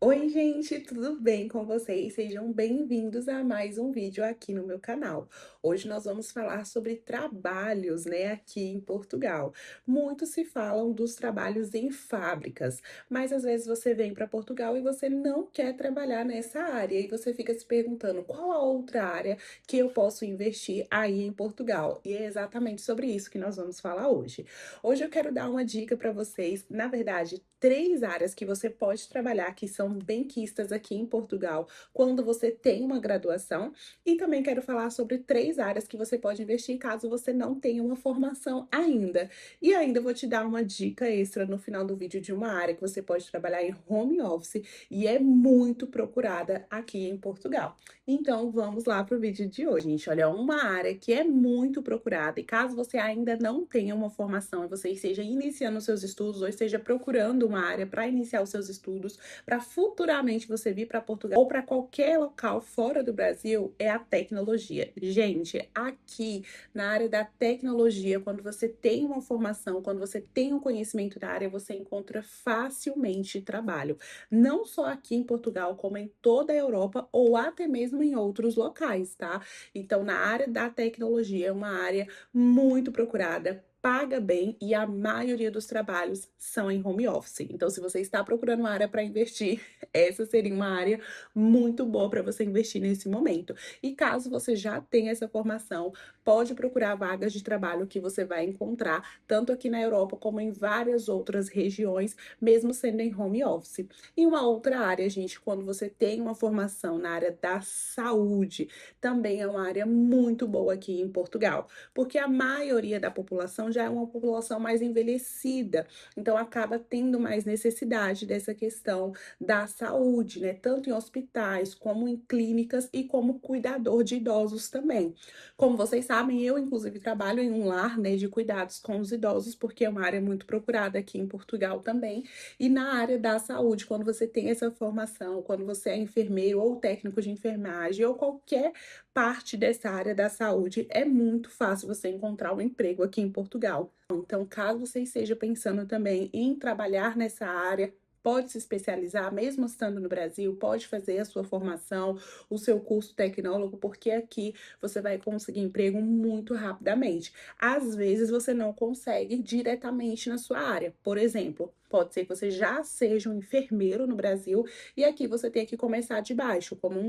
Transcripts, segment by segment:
Oi, gente, tudo bem com vocês? Sejam bem-vindos a mais um vídeo aqui no meu canal. Hoje nós vamos falar sobre trabalhos, né, aqui em Portugal. Muito se falam dos trabalhos em fábricas, mas às vezes você vem para Portugal e você não quer trabalhar nessa área e você fica se perguntando qual a outra área que eu posso investir aí em Portugal. E é exatamente sobre isso que nós vamos falar hoje. Hoje eu quero dar uma dica para vocês, na verdade, três áreas que você pode trabalhar que são benquistas aqui em Portugal quando você tem uma graduação, e também quero falar sobre três áreas que você pode investir caso você não tenha uma formação ainda. E ainda vou te dar uma dica extra no final do vídeo de uma área que você pode trabalhar em home office e é muito procurada aqui em Portugal. Então vamos lá para o vídeo de hoje, gente. Olha, uma área que é muito procurada e caso você ainda não tenha uma formação e você esteja iniciando os seus estudos ou esteja procurando uma área para iniciar os seus estudos, para futuramente você vir para Portugal ou para qualquer local fora do Brasil, é a tecnologia. Gente, aqui na área da tecnologia, quando você tem uma formação, quando você tem um conhecimento da área, você encontra facilmente trabalho. Não só aqui em Portugal, como em toda a Europa ou até mesmo em outros locais, tá? Então, na área da tecnologia, é uma área muito procurada, paga bem e a maioria dos trabalhos são em home office. Então, se você está procurando uma área para investir, essa seria uma área muito boa para você investir nesse momento. E caso você já tenha essa formação, pode procurar vagas de trabalho que você vai encontrar, tanto aqui na Europa como em várias outras regiões, mesmo sendo em home office. E uma outra área, gente, quando você tem uma formação na área da saúde, também é uma área muito boa aqui em Portugal, porque a maioria da população já é uma população mais envelhecida, então acaba tendo mais necessidade dessa questão da saúde, né? Tanto em hospitais, como em clínicas e como cuidador de idosos também. Como vocês sabem, eu inclusive trabalho em um lar, né, de cuidados com os idosos, porque é uma área muito procurada aqui em Portugal também. E na área da saúde, quando você tem essa formação, quando você é enfermeiro ou técnico de enfermagem ou qualquer parte dessa área da saúde, é muito fácil você encontrar um emprego aqui em Portugal. Então, caso você esteja pensando também em trabalhar nessa área, pode se especializar, mesmo estando no Brasil, pode fazer a sua formação, o seu curso tecnólogo, porque aqui você vai conseguir emprego muito rapidamente. Às vezes você não consegue diretamente na sua área. Por exemplo, pode ser que você já seja um enfermeiro no Brasil e aqui você tem que começar de baixo, como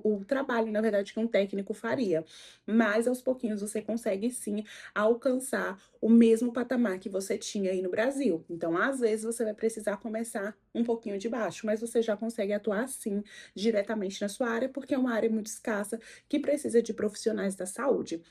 o trabalho, na verdade, que um técnico faria. Mas aos pouquinhos você consegue sim alcançar o mesmo patamar que você tinha aí no Brasil. Então, às vezes você vai precisar começar um pouquinho de baixo, mas você já consegue atuar sim diretamente na sua área, porque é uma área muito escassa que precisa de profissionais da saúde.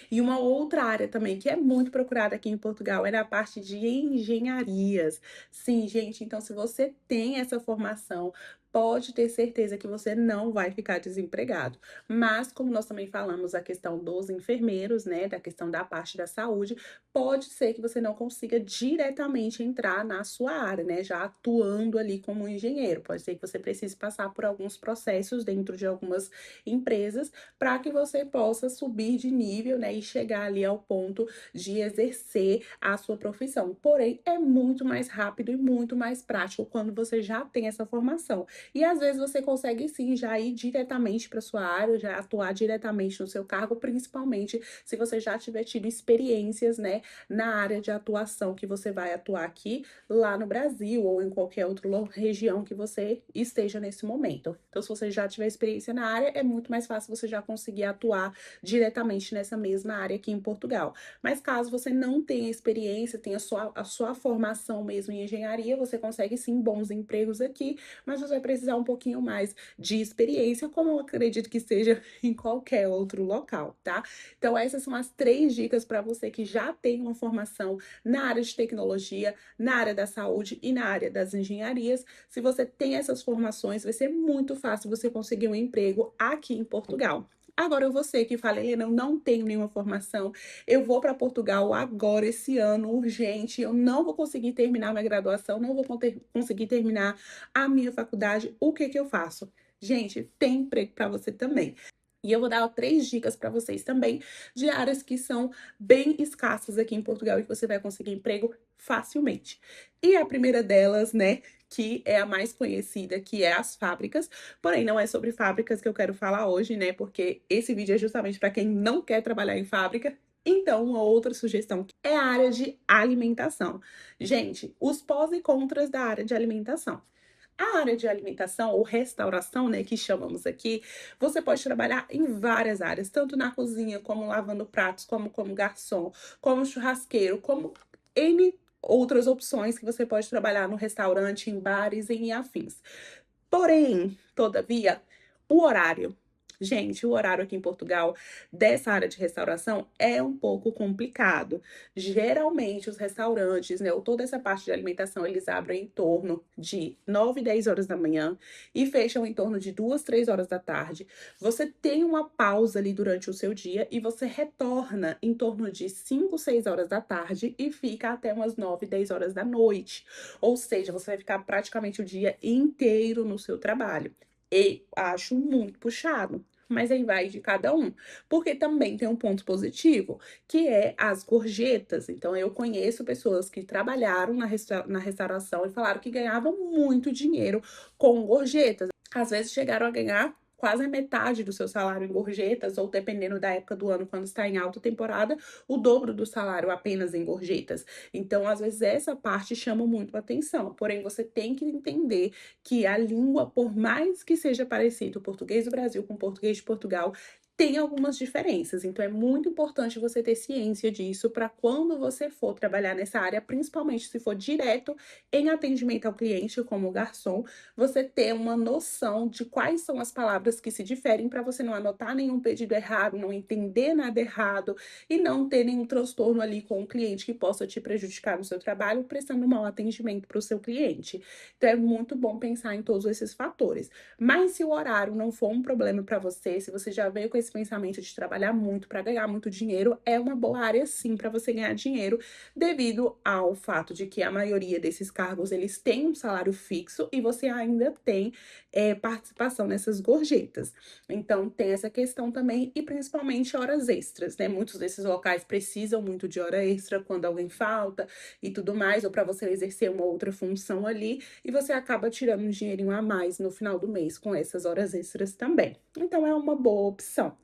E uma outra área também que é muito procurada aqui em Portugal é na parte de engenharias. Sim, gente, então se você tem essa formação, pode ter certeza que você não vai ficar desempregado. Mas, como nós também falamos a questão dos enfermeiros, né, da questão da parte da saúde, pode ser que você não consiga diretamente entrar na sua área, né, já atuando ali como engenheiro. Pode ser que você precise passar por alguns processos dentro de algumas empresas para que você possa subir de nível, né, e chegar ali ao ponto de exercer a sua profissão. Porém, é muito mais rápido e muito mais prático quando você já tem essa formação. E às vezes você consegue sim já ir diretamente para sua área, já atuar diretamente no seu cargo, principalmente se você já tiver tido experiências, né, na área de atuação que você vai atuar aqui, lá no Brasil ou em qualquer outra região que você esteja nesse momento. Então, se você já tiver experiência na área, é muito mais fácil você já conseguir atuar diretamente nessa mesma área aqui em Portugal. Mas caso você não tenha experiência, tenha a sua formação mesmo em engenharia, você consegue sim bons empregos aqui, mas você vai precisar um pouquinho mais de experiência, como eu acredito que seja em qualquer outro local, tá? Então, essas são as três dicas para você que já tem uma formação na área de tecnologia, na área da saúde e na área das engenharias. Se você tem essas formações, vai ser muito fácil você conseguir um emprego aqui em Portugal. Agora, você que fala, Helena, eu não tenho nenhuma formação, eu vou para Portugal agora, esse ano, urgente, eu não vou conseguir terminar minha graduação, não vou conseguir terminar a minha faculdade, o que que eu faço? Gente, tem emprego para você também. E eu vou dar três dicas para vocês também de áreas que são bem escassas aqui em Portugal e que você vai conseguir emprego facilmente. E a primeira delas, né, que é a mais conhecida, que é as fábricas. Porém, não é sobre fábricas que eu quero falar hoje, né? Porque esse vídeo é justamente para quem não quer trabalhar em fábrica. Então, uma outra sugestão é a área de alimentação. Gente, os pós e contras da área de alimentação. A área de alimentação ou restauração, né, que chamamos aqui, você pode trabalhar em várias áreas, tanto na cozinha, como lavando pratos, como garçom, como churrasqueiro, como N outras opções que você pode trabalhar no restaurante, em bares e em afins. Porém, todavia, o horário. Gente, o horário aqui em Portugal dessa área de restauração é um pouco complicado. Geralmente, os restaurantes, né, ou toda essa parte de alimentação, eles abrem em torno de 9, 10 horas da manhã e fecham em torno de 2, 3 horas da tarde. Você tem uma pausa ali durante o seu dia e você retorna em torno de 5, 6 horas da tarde e fica até umas 9, 10 horas da noite. Ou seja, você vai ficar praticamente o dia inteiro no seu trabalho. E acho muito puxado. Mas aí vai de cada um. Porque também tem um ponto positivo, que é as gorjetas. Então, eu conheço pessoas que trabalharam na restauração e falaram que ganhavam muito dinheiro com gorjetas. Às vezes chegaram a ganhar quase a metade do seu salário em gorjetas, ou dependendo da época do ano, quando está em alta temporada, o dobro do salário apenas em gorjetas. Então, às vezes, essa parte chama muito a atenção. Porém, você tem que entender que a língua, por mais que seja parecido o português do Brasil com o português de Portugal, tem algumas diferenças. Então, é muito importante você ter ciência disso para quando você for trabalhar nessa área, principalmente se for direto em atendimento ao cliente, como garçom, você ter uma noção de quais são as palavras que se diferem para você não anotar nenhum pedido errado, não entender nada errado e não ter nenhum transtorno ali com o cliente que possa te prejudicar no seu trabalho, prestando mau atendimento para o seu cliente. Então é muito bom pensar em todos esses fatores. Mas se o horário não for um problema para você, se você já veio com esse pensamento de trabalhar muito para ganhar muito dinheiro, é uma boa área sim para você ganhar dinheiro, devido ao fato de que a maioria desses cargos eles têm um salário fixo e você ainda tem participação nessas gorjetas. Então tem essa questão também e principalmente horas extras, né? Muitos desses locais precisam muito de hora extra quando alguém falta e tudo mais, ou para você exercer uma outra função ali, e você acaba tirando um dinheirinho a mais no final do mês com essas horas extras também. Então é uma boa opção.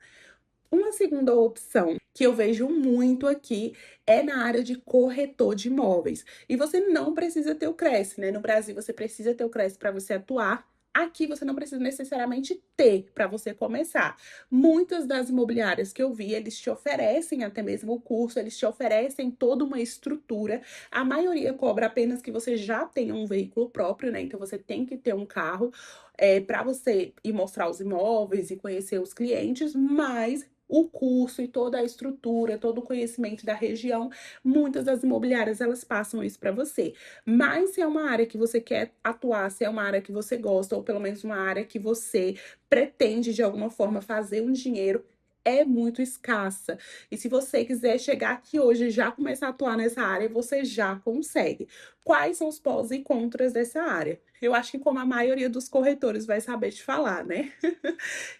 Uma segunda opção que eu vejo muito aqui é na área de corretor de imóveis. E você não precisa ter o CRES, né? No Brasil você precisa ter o CRES para você atuar. Aqui você não precisa necessariamente ter para você começar. Muitas das imobiliárias que eu vi, eles te oferecem até mesmo o curso, eles te oferecem toda uma estrutura. A maioria cobra apenas que você já tenha um veículo próprio, né? Então você tem que ter um carro para você ir mostrar os imóveis e conhecer os clientes, mas o curso e toda a estrutura, todo o conhecimento da região, muitas das imobiliárias elas passam isso para você. Mas se é uma área que você quer atuar, se é uma área que você gosta, ou pelo menos uma área que você pretende de alguma forma fazer um dinheiro, é muito escassa. E se você quiser chegar aqui hoje e já começar a atuar nessa área, você já consegue. Quais são os pós e contras dessa área? Eu acho que como a maioria dos corretores vai saber te falar, né?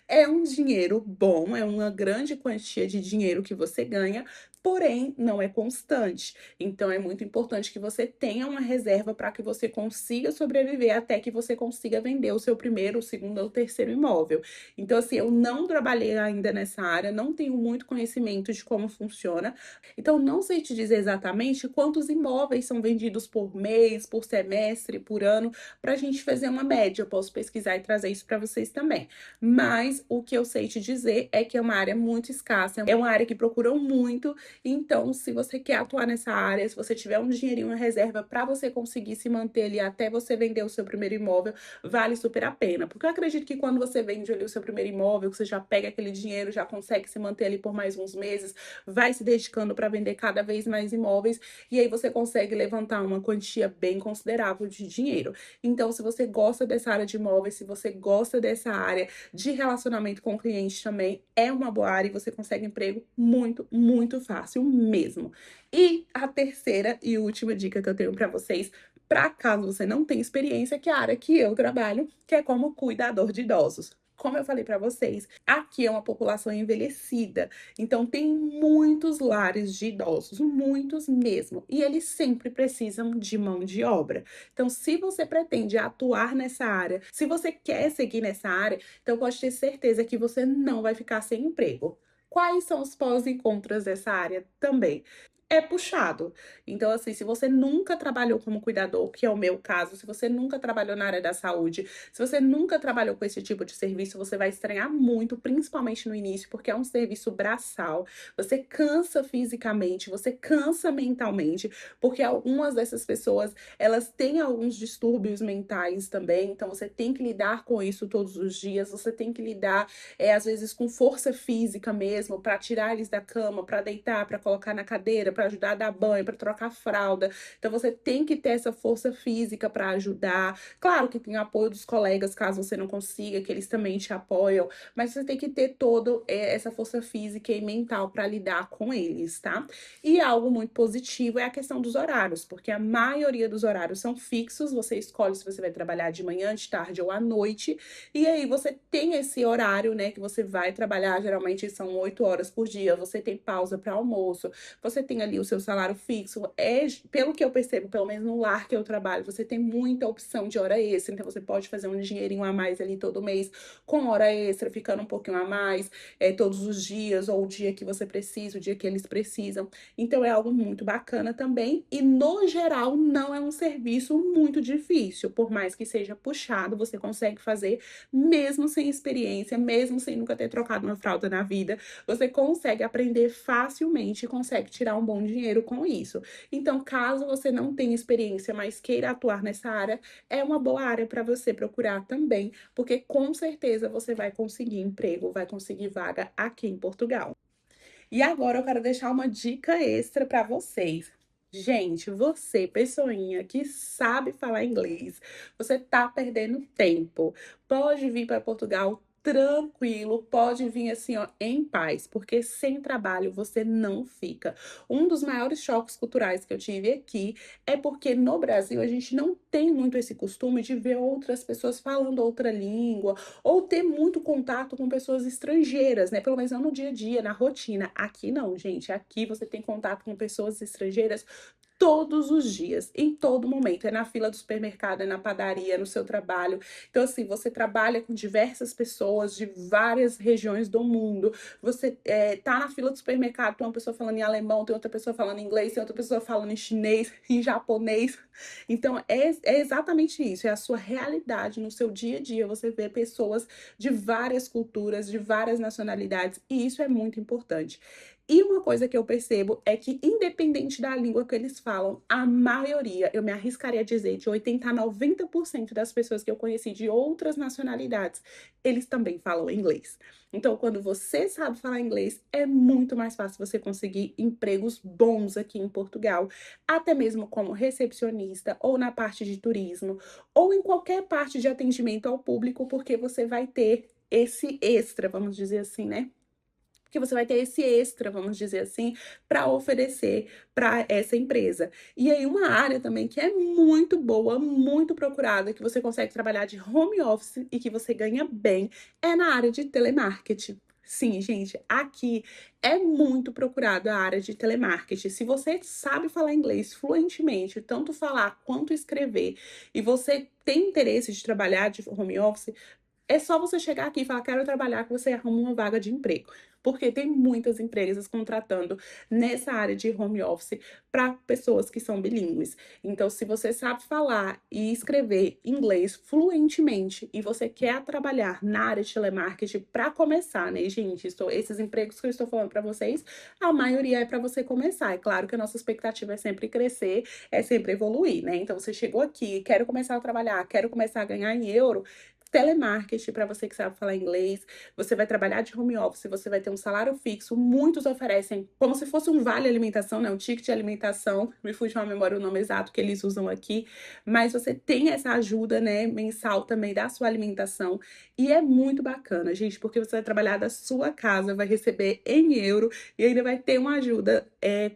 É um dinheiro bom, é uma grande quantia de dinheiro que você ganha, porém não é constante. Então é muito importante que você tenha uma reserva para que você consiga sobreviver até que você consiga vender o seu primeiro, o segundo ou o terceiro imóvel. Então, assim, eu não trabalhei ainda nessa área, não tenho muito conhecimento de como funciona. Então, não sei te dizer exatamente quantos imóveis são vendidos por mês, por semestre, por ano, para a gente fazer uma média. Eu posso pesquisar e trazer isso para vocês também. Mas o que eu sei te dizer é que é uma área muito escassa, é uma área que procuram muito. Então, se você quer atuar nessa área, se você tiver um dinheirinho em reserva para você conseguir se manter ali até você vender o seu primeiro imóvel, vale super a pena. Porque eu acredito que quando você vende ali o seu primeiro imóvel, que você já pega aquele dinheiro, já consegue se manter ali por mais uns meses, vai se dedicando para vender cada vez mais imóveis, e aí você consegue levantar uma quantia bem considerável de dinheiro. Então, se você gosta dessa área de imóveis, se você gosta dessa área de relacionamento com o cliente também, é uma boa área e você consegue emprego muito, muito fácil mesmo. E a terceira e última dica que eu tenho para vocês, para caso você não tenha experiência, que é a área que eu trabalho, que é como cuidador de idosos. como eu falei para vocês, aqui é uma população envelhecida, então tem muitos lares de idosos, muitos mesmo, e eles sempre precisam de mão de obra. Então, se você pretende atuar nessa área, se você quer seguir nessa área, então pode ter certeza que você não vai ficar sem emprego. Quais são os pós e contras dessa área também? É puxado. Então, assim, se você nunca trabalhou como cuidador, que é o meu caso, se você nunca trabalhou na área da saúde, se você nunca trabalhou com esse tipo de serviço, você vai estranhar muito, principalmente no início, porque é um serviço braçal. Você cansa fisicamente, você cansa mentalmente, porque algumas dessas pessoas, elas têm alguns distúrbios mentais também, então você tem que lidar com isso todos os dias, você tem que lidar, às vezes, com força física mesmo, para tirar eles da cama, para deitar, para colocar na cadeira, para ajudar a dar banho, para trocar fralda. Então você tem que ter essa força física para ajudar. Claro que tem apoio dos colegas, caso você não consiga, que eles também te apoiam, mas você tem que ter toda essa força física e mental para lidar com eles, tá? E algo muito positivo é a questão dos horários, porque a maioria dos horários são fixos, você escolhe se você vai trabalhar de manhã, de tarde ou à noite, e aí você tem esse horário, né, que você vai trabalhar, geralmente são 8 horas por dia, você tem pausa para almoço, você tem ali o seu salário fixo. Pelo que eu percebo, pelo menos no lar que eu trabalho, você tem muita opção de hora extra, então você pode fazer um dinheirinho a mais ali todo mês com hora extra, ficando um pouquinho a mais, todos os dias, ou o dia que você precisa, o dia que eles precisam. Então é algo muito bacana também, e no geral não é um serviço muito difícil, por mais que seja puxado, você consegue fazer mesmo sem experiência, mesmo sem nunca ter trocado uma fralda na vida, você consegue aprender facilmente e consegue tirar um bom dinheiro com isso. Então, caso você não tenha experiência, mas queira atuar nessa área, é uma boa área para você procurar também, porque com certeza você vai conseguir emprego, vai conseguir vaga aqui em Portugal. E agora eu quero deixar uma dica extra para vocês. Gente, você, pessoinha que sabe falar inglês, você tá perdendo tempo. Pode vir para Portugal tranquilo, pode vir assim, ó, em paz, porque sem trabalho você não fica. Um dos maiores choques culturais que eu tive aqui é porque no Brasil a gente não tem muito esse costume de ver outras pessoas falando outra língua ou ter muito contato com pessoas estrangeiras, né? Pelo menos não no dia a dia, na rotina. Aqui não, gente. Aqui você tem contato com pessoas estrangeiras todos os dias, em todo momento. É na fila do supermercado, é na padaria, é no seu trabalho. Então, assim, você trabalha com diversas pessoas de várias regiões do mundo. Você tá na fila do supermercado, tem uma pessoa falando em alemão, tem outra pessoa falando em inglês, tem outra pessoa falando em chinês, em japonês. Então, é exatamente isso. É a sua realidade no seu dia a dia. Você vê pessoas de várias culturas, de várias nacionalidades, e isso é muito importante. E uma coisa que eu percebo é que, independente da língua que eles falam, a maioria, eu me arriscaria a dizer, de 80 a 90% das pessoas que eu conheci de outras nacionalidades, eles também falam inglês. Então, quando você sabe falar inglês, é muito mais fácil você conseguir empregos bons aqui em Portugal, até mesmo como recepcionista, ou na parte de turismo, ou em qualquer parte de atendimento ao público, porque você vai ter esse extra, vamos dizer assim, né? Que você vai ter esse extra, vamos dizer assim, para oferecer para essa empresa. E aí, uma área também que é muito boa, muito procurada, que você consegue trabalhar de home office e que você ganha bem, é na área de telemarketing. Sim, gente, aqui é muito procurado a área de telemarketing. Se você sabe falar inglês fluentemente, tanto falar quanto escrever, e você tem interesse de trabalhar de home office, é só você chegar aqui e falar, quero trabalhar, que você arruma uma vaga de emprego. Porque tem muitas empresas contratando nessa área de home office para pessoas que são bilíngues. Então, se você sabe falar e escrever inglês fluentemente e você quer trabalhar na área de telemarketing para começar, né, gente? Esses empregos que eu estou falando para vocês, a maioria é para você começar. É claro que a nossa expectativa é sempre crescer, é sempre evoluir, né? Então, você chegou aqui, quero começar a trabalhar, quero começar a ganhar em euro. Telemarketing, para você que sabe falar inglês, você vai trabalhar de home office, você vai ter um salário fixo. Muitos oferecem como se fosse um vale alimentação, né? Um ticket de alimentação. Me fugiu a memória o nome exato que eles usam aqui, mas você tem essa ajuda, né, mensal também da sua alimentação. E é muito bacana, gente, porque você vai trabalhar da sua casa, vai receber em euro e ainda vai ter uma ajuda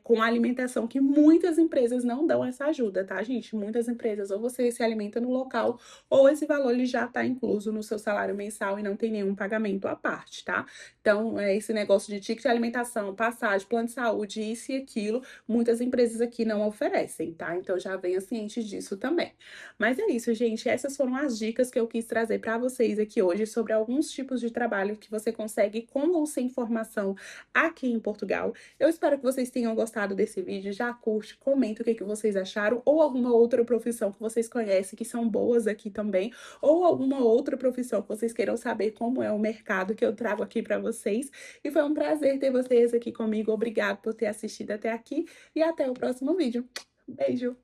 com a alimentação, que muitas empresas não dão essa ajuda, tá, gente? Muitas empresas, ou você se alimenta no local, ou esse valor ele já está incluso no seu salário mensal e não tem nenhum pagamento à parte, tá? Então, esse negócio de ticket de alimentação, passagem, plano de saúde, isso e aquilo, muitas empresas aqui não oferecem, tá? Então, já venha ciente disso também. Mas é isso, gente. Essas foram as dicas que eu quis trazer para vocês aqui hoje sobre alguns tipos de trabalho que você consegue com ou sem formação aqui em Portugal. Eu espero que vocês tenham gostado desse vídeo. Já curte, comenta o que vocês acharam ou alguma outra profissão que vocês conhecem que são boas aqui também, ou alguma outra profissão que vocês queiram saber como é o mercado que eu trago aqui para vocês. E foi um prazer ter vocês aqui comigo. Obrigado por ter assistido até aqui e até o próximo vídeo. Beijo!